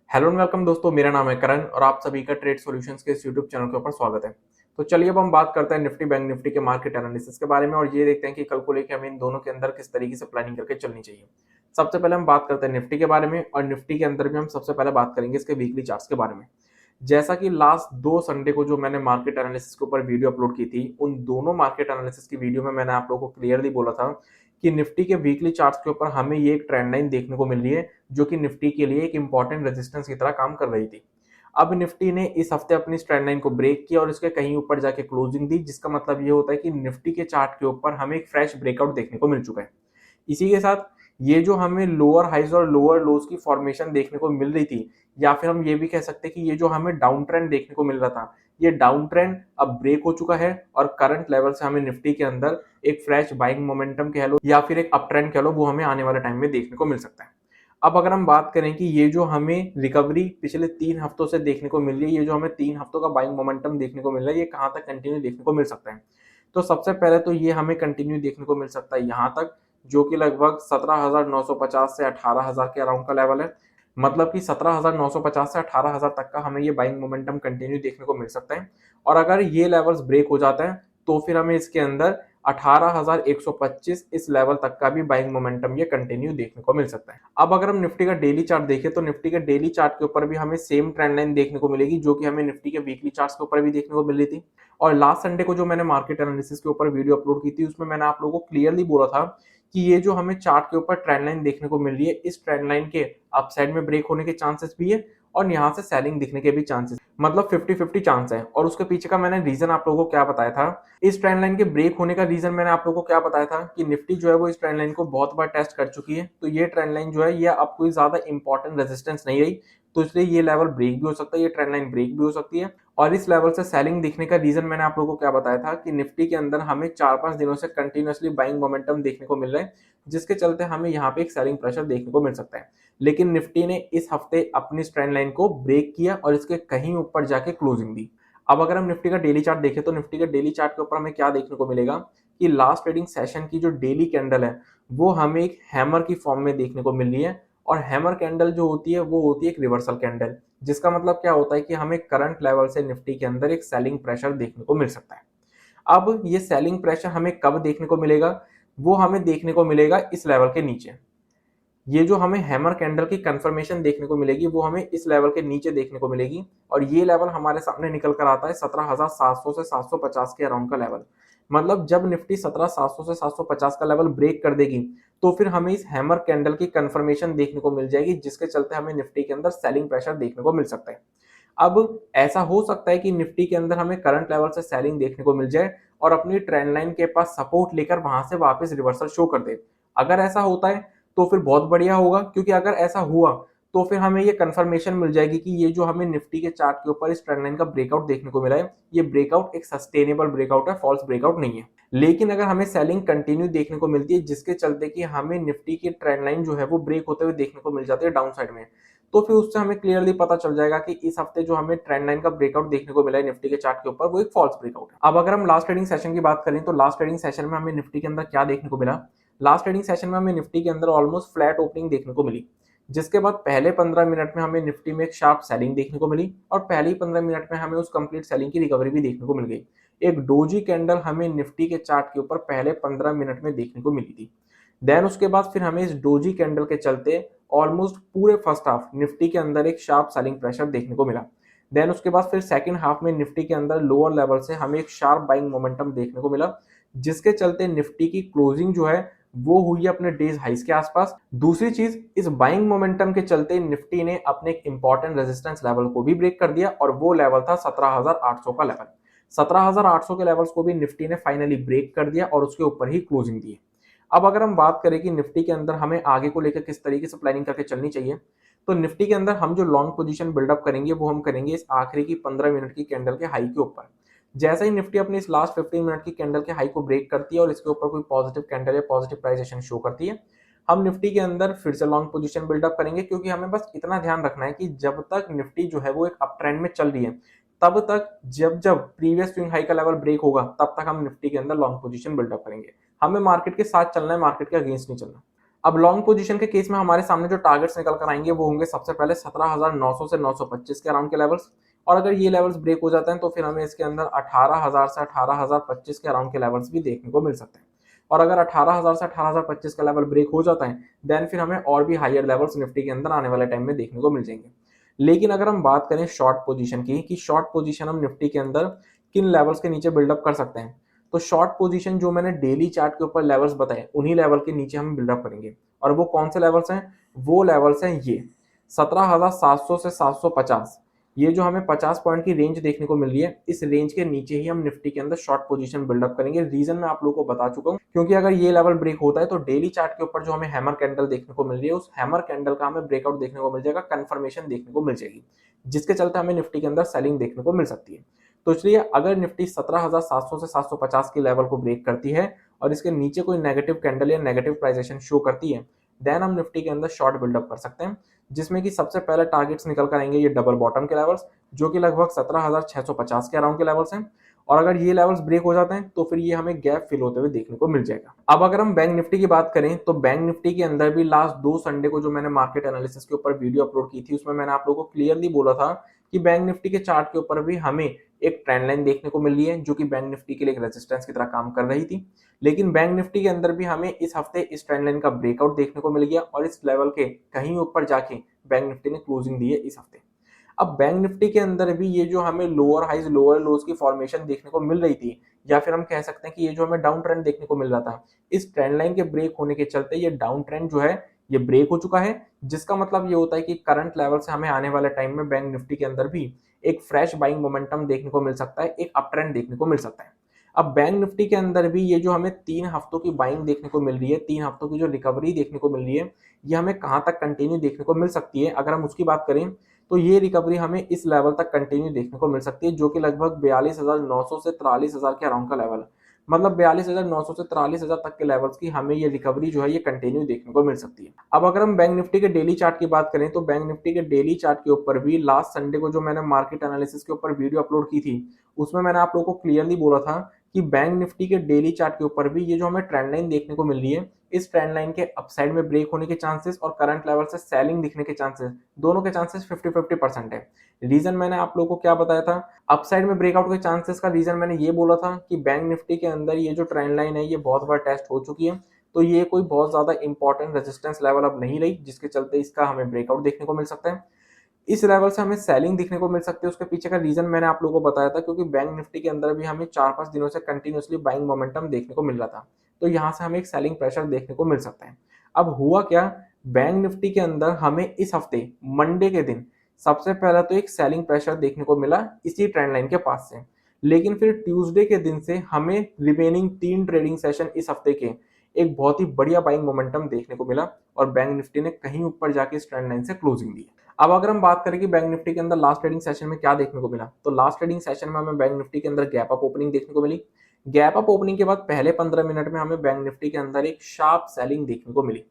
Hello and welcome दोस्तों, मेरा नाम है करण और आप सभी का ट्रेड सॉल्यूशंस के इस यूट्यूब चैनल के ऊपर स्वागत है। तो चलिए अब हम बात करते हैं निफ्टी बैंक निफ्टी के मार्केट एनालिसिस के बारे में और ये देखते हैं कि कल को लेकर हमें इन दोनों के अंदर किस तरीके से प्लानिंग करके चलनी चाहिए। सबसे पहले हम बात करते हैं निफ्टी के बारे में और निफ्टी के अंदर भी हम सबसे पहले बात करेंगे इसके वीकली चार्ट्स के बारे में। जैसा कि लास्ट 2 संडे को जो मैंने मार्केट एनालिसिस के ऊपर वीडियो अपलोड की थी, उन दोनों मार्केट एनालिसिस की वीडियो में मैंने आप लोगों को क्लियरली बोला था कि निफ्टी के वीकली चार्ट्स के ऊपर हमें ये एक ट्रेंड लाइन देखने को मिल रही है जो कि निफ्टी के लिए एक इंपॉर्टेंट रेजिस्टेंस की तरह काम कर रही थी। अब निफ्टी ने इस हफ्ते अपनी ट्रेंड लाइन को ब्रेक किया और इसके कहीं ऊपर जाके क्लोजिंग दी, जिसका मतलब ये होता है कि निफ्टी के चार्ट के ऊपर हमें एक फ्रेश ब्रेकआउट देखने को मिल चुका है। इसी के साथ ये जो हमें लोअर हाइज और लोअर लोज की फॉर्मेशन देखने को मिल रही थी, या फिर हम ये भी कह सकते हैं कि ये जो हमें डाउन ट्रेंड देखने को मिल रहा था, ये डाउन ट्रेंड अब ब्रेक हो चुका है और करंट लेवल से हमें निफ्टी के अंदर एक फ्रेश बाइंग मोमेंटम कह लो या फिर एक अप ट्रेंड कह लो, वो हमें आने वाले टाइम में देखने को मिल सकता है। अब अगर हम बात करें कि ये जो हमें रिकवरी पिछले 3 हफ्तों से देखने को मिल रही है, ये जो हमें 3 हफ्तों का बाइंग मोमेंटम देखने को मिल रहा है, ये कहाँ तक कंटिन्यू देखने को मिल सकता है। तो सबसे पहले तो ये हमें कंटिन्यू देखने को मिल सकता है यहाँ तक, जो कि लगभग 17,950 से 18,000 के अराउंड का लेवल है। मतलब कि 17,950 से 18,000 तक का हमें ये बाइंग मोमेंटम कंटिन्यू देखने को मिल सकता है। और अगर ये लेवल्स ब्रेक हो जाता है तो फिर हमें इसके अंदर 18,125 इस लेवल तक का भी बाइंग मोमेंटम ये कंटिन्यू देखने को मिल सकता है। अब अगर हम निफ्टी का डेली चार्ट देखें तो निफ्टी के डेली चार्ट के ऊपर भी हमें सेम ट्रेंड लाइन देखने को मिलेगी जो कि हमें निफ्टी के वीकली चार्ट्स के ऊपर भी देखने को मिल रही थी। और लास्ट संडे को जो मैंने मार्केट एनालिसिस के ऊपर वीडियो अपलोड की थी, उसमें मैंने आप लोगों को क्लियरली बोला था कि ये जो हमें चार्ट के ऊपर ट्रेंड लाइन देखने को मिल रही है, इस ट्रेंड लाइन के अपसाइड में ब्रेक होने के चांसेस भी है और यहाँ से सेलिंग दिखने के भी चांसेस, मतलब 50-50 चांस है। और उसके पीछे का मैंने रीजन आप लोगों को क्या बताया था, इस ट्रेंड लाइन के ब्रेक होने का रीजन मैंने आप लोगों को क्या बताया था कि निफ्टी जो है वो इस ट्रेंड लाइन को बहुत बार टेस्ट कर चुकी है, तो ये ट्रेंड लाइन जो है ये अब कोई ज्यादा इंपॉर्टेंट रेजिस्टेंस नहीं रही, तो इसलिए ये लेवल ब्रेक भी हो सकता है, ये ट्रेंड लाइन ब्रेक भी हो सकती है। और इस लेवल से सेलिंग दिखने का रीजन मैंने आप लोगों को क्या बताया था कि निफ्टी के अंदर हमें 4-5 दिनों से कंटिन्यूअसली बाइंग मोमेंटम देखने को मिल रहा है, जिसके चलते हमें यहाँ पे एक सेलिंग प्रेशर देखने को मिल सकता है। लेकिन निफ्टी ने इस हफ्ते अपनी ट्रेंड लाइन को ब्रेक किया और इसके कहीं ऊपर जाके क्लोजिंग दी। अब अगर हम निफ्टी का डेली चार्ट देखें तो निफ्टी के डेली चार्ट के ऊपर हमें क्या देखने को मिलेगा कि लास्ट ट्रेडिंग सेशन की जो डेली कैंडल है वो हमें एक हैमर की फॉर्म में देखने को मिल रही है। और हैमर कैंडल जो होती है वो होती है एक रिवर्सल कैंडल, जिसका मतलब क्या होता है कि हमें करंट लेवल से निफ्टी के अंदर एक सेलिंग प्रेशर देखने को मिल सकता है। अब ये सेलिंग प्रेशर हमें कब देखने को मिलेगा, वो हमें देखने को मिलेगा इस लेवल के नीचे। ये जो हमें हैमर कैंडल की कंफर्मेशन देखने को मिलेगी वो हमें इस लेवल के नीचे देखने को मिलेगी और ये लेवल हमारे सामने निकल कर आता है 17,700 से 750 के अराउंड का लेवल। मतलब जब निफ्टी 17,700 से 750 का लेवल ब्रेक कर देगी तो फिर हमें इस हैमर कैंडल की कंफर्मेशन देखने को मिल जाएगी, जिसके चलते हमें निफ्टी के अंदर सेलिंग प्रेशर देखने को मिल सकता है। अब ऐसा हो सकता है कि निफ्टी के अंदर हमें करंट लेवल से सेलिंग देखने को मिल जाए और अपनी ट्रेंड लाइन के पास सपोर्ट लेकर वहां से वापस रिवर्सल शो कर दे। अगर ऐसा होता है तो फिर बहुत बढ़िया होगा, क्योंकि अगर ऐसा हुआ तो फिर हमें ये कंफर्मेशन मिल जाएगी कि ये जो हमें निफ्टी के चार्ट के ऊपर इस ट्रेंड लाइन का ब्रेकआउट देखने को मिला है, ये ब्रेकआउट एक सस्टेनेबल ब्रेकआउट है, फॉल्स ब्रेकआउट नहीं है। लेकिन अगर हमें सेलिंग कंटिन्यू देखने को मिलती है जिसके चलते कि हमें निफ्टी की ट्रेंड लाइन जो है वो ब्रेक होते हुए देखने को मिल जाती है डाउन साइड में, तो फिर उससे हमें क्लियरली पता चल जाएगा कि इस हफ्ते जो हमें ट्रेंड लाइन का ब्रेकआउट देखने को मिला है निफ्टी के चार्ट के ऊपर वो एक फॉल्स ब्रेकआउट है। अब अगर हम लास्ट ट्रेडिंग सेशन की बात करें तो लास्ट ट्रेडिंग सेशन में हमें निफ्टी के अंदर क्या देखने को मिला, लास्ट ट्रेडिंग सेशन में हमें निफ्टी के अंदर ऑलमोस्ट फ्लैट ओपनिंग देखने को मिली, जिसके बाद पहले 15 मिनट में हमें निफ्टी में एक शार्प सेलिंग देखने को मिली और पहले ही 15 मिनट में हमें उस कंप्लीट सेलिंग की रिकवरी भी देखने को मिल गई। एक डोजी कैंडल हमें निफ्टी के चार्ट के ऊपर पहले 15 मिनट में देखने को मिली थी। देन उसके बाद फिर हमें इस डोजी कैंडल के चलते ऑलमोस्ट पूरे फर्स्ट हाफ निफ्टी के अंदर एक शार्प सेलिंग प्रेशर देखने को मिला। देन उसके बाद फिर सेकंड हाफ में निफ्टी के अंदर लोअर लेवल से हमें एक शार्प बाइंग मोमेंटम देखने को मिला, जिसके चलते निफ्टी की क्लोजिंग जो है वो हुई अपने डेज हाइस के आसपास। दूसरी चीज, इस बाइंग मोमेंटम के चलते निफ्टी ने अपने एक इंपॉर्टेंट रेजिस्टेंस लेवल को भी ब्रेक कर दिया और वो लेवल था 17,800 का लेवल। 17,800 के लेवल्स को भी निफ्टी ने फाइनली ब्रेक कर दिया और उसके ऊपर ही क्लोजिंग दी। अब अगर हम बात करें कि निफ्टी के अंदर हमें आगे को लेकर किस तरीके से प्लानिंग करके चलनी चाहिए, तो निफ्टी के अंदर हम जो लॉन्ग पोजीशन बिल्डअप करेंगे वो हम करेंगे इस आखिरी की 15 मिनट की कैंडल के हाई के ऊपर। जैसे ही निफ्टी अपनी इस लास्ट 15 मिनट की कैंडल के हाई को ब्रेक करती है और इसके ऊपर कोई पॉजिटिव कैंडल या पॉजिटिव प्राइजेशन शो करती है, हम निफ्टी के अंदर फिर से लॉन्ग पोजीशन बिल्डअप करेंगे, क्योंकि हमें बस इतना ध्यान रखना है कि जब तक निफ्टी जो है वो एक अप ट्रेंड में चल रही है, तब तक जब जब प्रीवियस स्विंग हाई का लेवल ब्रेक होगा तब तक हम निफ्टी के अंदर लॉन्ग पोजीशन बिल्डअप करेंगे। हमें मार्केट के साथ चलना है, मार्केट के अगेंस्ट नहीं चलना। अब लॉन्ग पोजीशन के केस में हमारे सामने जो टारगेट्स निकल कर आएंगे वो होंगे सबसे पहले 17,900 से 925 के अराउंड के लेवल्स, और अगर ये लेवल्स ब्रेक हो जाते हैं तो फिर हमें इसके अंदर 18,000 से 18,025 के अराउंड के लेवल्स भी देखने को मिल सकते हैं। और अगर 18,000 से 18,025 का लेवल ब्रेक हो जाता है देन फिर हमें और भी हायर लेवल्स निफ्टी के अंदर आने वाले टाइम में देखने को मिल जाएंगे। लेकिन अगर हम बात करें शॉर्ट पोजीशन की कि शॉर्ट पोजीशन हम निफ्टी के अंदर किन लेवल्स के नीचे बिल्डअप कर सकते हैं, तो शॉर्ट पोजीशन जो मैंने डेली चार्ट के ऊपर लेवल्स बताए उन्हीं लेवल के नीचे हम बिल्डअप करेंगे। और वो कौन से लेवल्स हैं? वो लेवल्स हैं ये 17,700 से 750। ये जो हमें 50 पॉइंट की रेंज देखने को मिल रही है, इस रेंज के नीचे ही हम निफ्टी के अंदर शॉर्ट पोजीशन बिल्डअप करेंगे। रीजन मैं आप लोगों को बता चुका हूं, क्योंकि अगर ये लेवल ब्रेक होता है तो डेली चार्ट के ऊपर जो हमें हैमर कैंडल देखने को मिल रही है उस हैमर कैंडल का हमें ब्रेकआउट देखने को मिल जाएगा, कंफर्मेशन देखने को मिल जाएगी, जिसके चलते हमें निफ्टी के अंदर सेलिंग देखने को मिल सकती है। तो इसलिए अगर निफ्टी 17,700 से 750 के लेवल को ब्रेक करती है और इसके नीचे कोई नेगेटिव कैंडल या नेगेटिव प्राइजेशन शो करती है देन हम निफ्टी के अंदर शॉर्ट बिल्डअप कर सकते हैं, जिसमें कि सबसे पहले टारगेट्स निकल कर आएंगे ये डबल बॉटम के लेवल्स जो कि लगभग 17,650 के अराउंड के लेवल्स हैं। और अगर ये लेवल्स ब्रेक हो जाते हैं तो फिर ये हमें गैप फिल होते हुए देखने को मिल जाएगा। अब अगर हम बैंक निफ्टी की बात करें तो बैंक निफ्टी के अंदर भी लास्ट 2 संडे को जो मैंने मार्केट एनालिसिस के ऊपर वीडियो अपलोड की थी उसमें मैंने आप लोगों को क्लियरली बोला था कि बैंक निफ्टी के चार्ट के ऊपर भी हमें एक ट्रेंड लाइन देखने को मिल रही है जो कि बैंक निफ्टी के लिए एक रेजिस्टेंस की तरह काम कर रही थी। लेकिन बैंक निफ्टी के अंदर भी हमें इस हफ्ते इस ट्रेंड लाइन का ब्रेकआउट देखने को मिल गया और इस लेवल के कहीं ऊपर जाके बैंक निफ्टी ने क्लोजिंग दी है इस हफ्ते। अब बैंक निफ्टी के अंदर भी ये जो हमें लोअर हाइज लोअर लोज की फॉर्मेशन देखने को मिल रही थी, या फिर हम कह सकते हैं कि ये जो हमें डाउन ट्रेंड देखने को मिल रहा था, इस ट्रेंड लाइन के ब्रेक होने के चलते ये डाउन ट्रेंड जो है ये ब्रेक हो चुका है, जिसका मतलब ये होता है कि करंट लेवल से हमें आने वाले टाइम में बैंक निफ्टी के अंदर भी एक फ्रेश बाइंग मोमेंटम देखने को मिल सकता है, एक अप ट्रेंड देखने को मिल सकता है। अब बैंक निफ्टी के अंदर भी ये जो हमें 3 हफ्तों की बाइंग देखने को मिल रही है, 3 हफ्तों की जो रिकवरी देखने को मिल रही है, ये हमें कहां तक कंटिन्यू देखने को मिल सकती है। अगर हम उसकी बात करें तो ये रिकवरी हमें इस लेवल तक कंटिन्यू देखने को मिल सकती है जो कि लगभग 42,900 से 43,000 के अराउंड का लेवल है। मतलब 42,900 से 43,000 तक के लेवल्स की हमें ये रिकवरी जो है ये कंटिन्यू देखने को मिल सकती है। अब अगर हम बैंक निफ्टी के डेली चार्ट की बात करें तो बैंक निफ्टी के डेली चार्ट के ऊपर भी लास्ट संडे को जो मैंने मार्केट एनालिसिस के ऊपर वीडियो अपलोड की थी उसमें मैंने आप लोगों को क्लियरली बोला था कि बैंक निफ्टी के डेली चार्ट के ऊपर भी ये जो हमें ट्रेंड लाइन देखने को मिल रही है, इस ट्रेंड लाइन के अपसाइड में ब्रेक होने के चांसेस और करंट लेवल से सेलिंग दिखने के चांसेस, दोनों के चांसेस 50-50% है। रीजन मैंने आप लोगों को क्या बताया था, अपसाइड में ब्रेकआउट के चांसेस का रीजन मैंने ये बोला था कि बैंक निफ्टी के अंदर ये जो ट्रेंड लाइन है ये बहुत बार टेस्ट हो चुकी है, तो ये कोई बहुत ज्यादा इंपॉर्टेंट रेजिस्टेंस लेवल अब नहीं रही, जिसके चलते इसका हमें ब्रेकआउट देखने को मिल सकता है। इस लेवल से हमें सेलिंग दिखने को मिल सकती है। उसके पीछे का रीजन मैंने आप लोगों को बताया था, क्योंकि बैंक निफ्टी के अंदर भी हमें 4-5 दिनों से कंटिन्यूअसली बाइंग मोमेंटम देखने को मिल रहा था, तो यहाँ से हमें एक सेलिंग प्रेशर देखने को मिल सकता है। अब हुआ क्या, बैंक निफ्टी के अंदर हमें इस हफ्ते मंडे के दिन सबसे पहले तो एक सेलिंग प्रेशर देखने को मिला इसी ट्रेंड लाइन के पास से, लेकिन फिर ट्यूसडे के दिन से हमें रिमेनिंग 3 ट्रेडिंग सेशन इस हफ्ते के एक बहुत ही बढ़िया बाइंग मोमेंटम देखने को मिला और बैंक निफ्टी ने कहीं ऊपर जाके इस ट्रेंड लाइन से क्लोजिंग दी। अब अगर हम बात करें कि बैंक निफ्टी के अंदर लास्ट ट्रेडिंग सेशन में क्या देखने को मिला, तो लास्ट ट्रेडिंग सेशन में हमें बैंक निफ्टी के अंदर गैप अप ओपनिंग देखने को मिली। गैप अप ओपनिंग के बाद पहले 15 मिनट में हमें बैंक निफ्टी के अंदर एक शार्प सेलिंग देखने को मिली।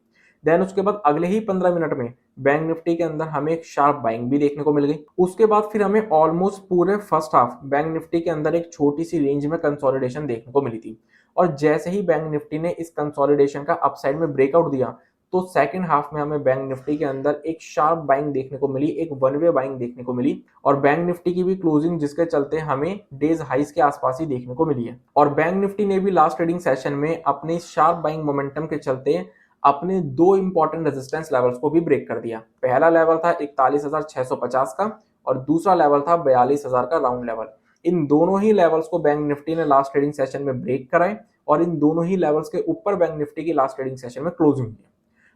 देन उसके बाद अगले ही 15 मिनट में बैंक निफ्टी के अंदर हमें एक शार्प बाइंग भी देखने को मिल गई। उसके बाद फिर हमें ऑलमोस्ट पूरे फर्स्ट हाफ बैंक निफ्टी के अंदर एक छोटी सी रेंज में कंसोलिडेशन देखने को मिली थी, और जैसे ही बैंक निफ्टी ने इस कंसोलिडेशन का अपसाइड में ब्रेकआउट दिया तो सेकंड हाफ में हमें बैंक निफ्टी के अंदर एक शार्प बाइंग देखने को मिली, एक वन वे बाइंग देखने को मिली, और बैंक निफ्टी की भी क्लोजिंग जिसके चलते हमें डेज हाइस के आसपास ही देखने को मिली है। और बैंक निफ्टी ने भी लास्ट ट्रेडिंग सेशन में अपने शार्प बाइंग मोमेंटम के चलते अपने 2 इंपॉर्टेंट रेजिस्टेंस लेवल्स को भी ब्रेक कर दिया। पहला लेवल था 41,650 का और दूसरा लेवल था 42,000 का राउंड लेवल। इन दोनों ही लेवल्स को बैंक निफ्टी ने लास्ट ट्रेडिंग सेशन में ब्रेक कराए और इन दोनों ही लेवल्स के ऊपर बैंक निफ्टी की लास्ट ट्रेडिंग सेशन में क्लोजिंग हुई।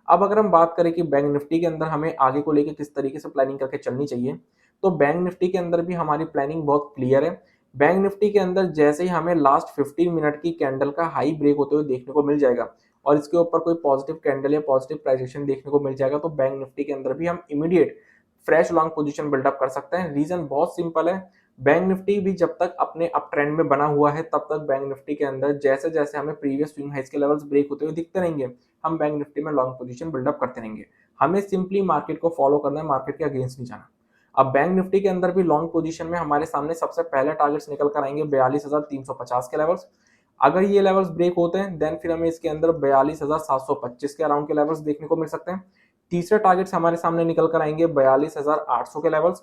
अब अगर हम बात करें कि बैंक निफ्टी के अंदर हमें आगे को लेकर किस तरीके से प्लानिंग करके चलनी चाहिए, तो बैंक निफ्टी के अंदर भी हमारी प्लानिंग बहुत क्लियर है। बैंक निफ्टी के अंदर जैसे ही हमें लास्ट 15 मिनट की कैंडल का हाई ब्रेक होते हुए देखने को मिल जाएगा और इसके ऊपर कोई पॉजिटिव कैंडल या पॉजिटिव प्राइजेशन देखने को मिल जाएगा, तो बैंक निफ्टी के अंदर भी हम immediate fresh long position build up कर सकते हैं। रीजन बहुत सिंपल है, बैंक निफ्टी भी जब तक अपने अप ट्रेंड में बना हुआ है तब तक बैंक निफ्टी के अंदर जैसे जैसे हमें प्रीवियस स्विंग हाइस के लेवल्स ब्रेक होते हुए दिखते रहेंगे, हम बैंक निफ्टी में लॉन्ग पोजीशन बिल्डअप करते रहेंगे। हमें सिंपली मार्केट को फॉलो करना है, मार्केट के अगेंस्ट नहीं जाना। अब बैंक निफ्टी के अंदर भी लॉन्ग पोजीशन में हमारे सामने सबसे पहले टारगेट्स निकल कर आएंगे 42,350 के लेवल्स। अगर ये लेवल्स ब्रेक होते हैं देन फिर हमें इसके अंदर 42,725 के अराउंड के लेवल्स देखने को मिल सकते हैं। तीसरे टारगेट्स हमारे सामने निकल कर आएंगे 42,800 के लेवल्स।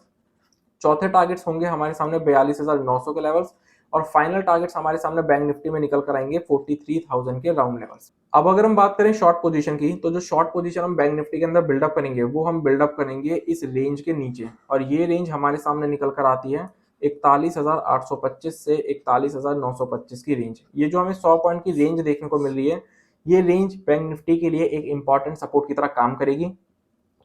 चौथे टारगेट्स होंगे हमारे सामने 42,900 के लेवल्स। और फाइनल टारगेट्स हमारे सामने बैंक निफ्टी में निकल कर आएंगे 43,000 के राउंड लेवल्स। अब अगर हम बात करें शॉर्ट पोजीशन की, तो जो शॉर्ट पोजीशन हम बैंक निफ्टी के अंदर बिल्डअप करेंगे वो हम बिल्डअप करेंगे इस रेंज के नीचे, और ये रेंज हमारे सामने निकल कर आती है 41,825 से 41,925 की रेंज। ये जो हमें 100 पॉइंट की रेंज देखने को मिल रही है, ये रेंज बैंक निफ्टी के लिए एक इंपॉर्टेंट सपोर्ट की तरह काम करेगी,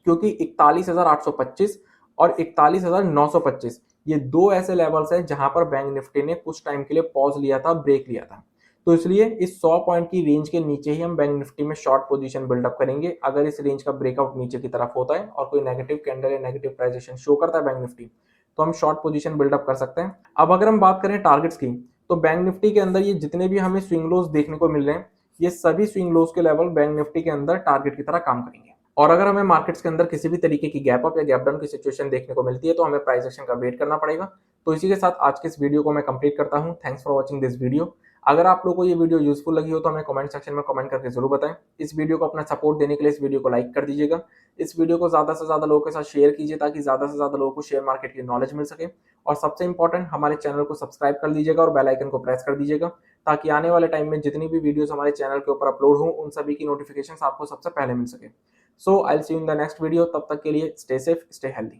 क्योंकि 41,825 और 41,925 ये दो ऐसे लेवल्स हैं जहां पर बैंक निफ्टी ने कुछ टाइम के लिए पॉज लिया था, ब्रेक लिया था। तो इसलिए इस 100 पॉइंट की रेंज के नीचे ही हम बैंक निफ्टी में शॉर्ट पोजीशन बिल्डअप करेंगे। अगर इस रेंज का ब्रेकआउट नीचे की तरफ होता है और कोई नेगेटिव कैंडल या नेगेटिव प्राइजेशन शो करता है बैंक निफ्टी, तो हम शॉर्ट पोजीशन बिल्डअप कर सकते हैं। अब अगर हम बात करें टारगेट्स की, तो बैंक निफ्टी के अंदर ये जितने भी हमें स्विंग लोज देखने को मिल रहे हैं, ये सभी स्विंग लोज के लेवल बैंक निफ्टी के अंदर टारगेट की तरह काम करेंगे। और अगर हमें मार्केट्स के अंदर किसी भी तरीके की गैप अप या गैप डाउन की सिचुएशन देखने को मिलती है, तो हमें प्राइस एक्शन का वेट करना पड़ेगा। तो इसी के साथ आज के इस वीडियो को मैं कंप्लीट करता हूं। Thanks for watching this video. अगर आप लोगों को ये वीडियो यूजफुल लगी हो तो हमें कमेंट सेक्शन में कमेंट करके जरूर बताएं। इस वीडियो को अपना सपोर्ट देने के लिए इस वीडियो को लाइक कर दीजिएगा। इस वीडियो को ज्यादा से ज्यादा लोगों के साथ शेयर कीजिए, ताकि ज्यादा से ज्यादा लोगों को शेयर मार्केट की नॉलेज मिल सके। और सबसे इंपॉर्टेंट, हमारे चैनल को सब्सक्राइब कर लीजिएगा और बेल आइकन को प्रेस कर दीजिएगा, ताकि आने वाले टाइम में जितनी भी वीडियोस हमारे चैनल के ऊपर अपलोड हो, उन सभी की नोटिफिकेशंस आपको सबसे पहले मिल सके। So I will see you in the next video. तब तक के लिए स्टे सेफ, स्टे हेल्दी।